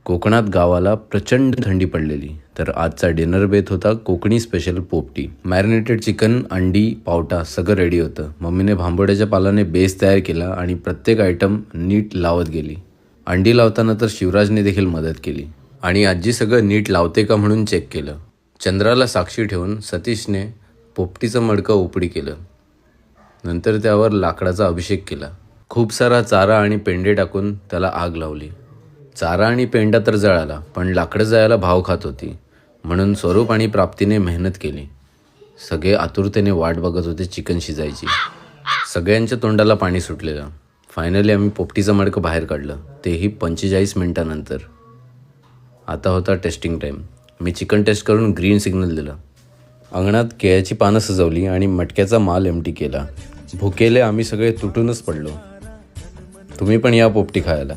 कोकणात गावाला प्रचंड थंडी पडलेली, तर आजचा डिनर बेत होता कोकणी स्पेशल पोपटी. मॅरिनेटेड चिकन, अंडी, पावटा सगळं रेडी होतं. मम्मीने भांबोड्याच्या पालाने बेस तयार केला आणि प्रत्येक आयटम नीट लावत गेली. अंडी लावताना तर शिवराजने देखील मदत केली आणि आजी सगळं नीट लावते का म्हणून चेक केलं. चंद्राला साक्षी ठेवून सतीशने पोपटीचं मडकं उपडी केलं. नंतर त्यावर लाकडाचा अभिषेक केला. खूप सारा चारा आणि पेंडे टाकून त्याला आग लावली. चारा आणि पेंडा तर जळाला, पण लाकडं जायला भाव खात होती, म्हणून स्वरूप आणि प्राप्तीने मेहनत केली. सगळे आतुरतेने वाट बघत होते चिकन शिजायची. सगळ्यांच्या तोंडाला पाणी सुटलेलं. फायनली आम्ही पोपटीचं मडकं बाहेर काढलं, तेही 45 मिनिटानंतर. आता होता टेस्टिंग टाईम. मी चिकन टेस्ट करून ग्रीन सिग्नल दिलं. अंगणात केळ्याची पानं सजवली आणि मटक्याचा माल एम्प्टी केला. भुकेले आम्ही सगळे तुटूनच पडलो. तुम्ही पण या पोपटी खायला.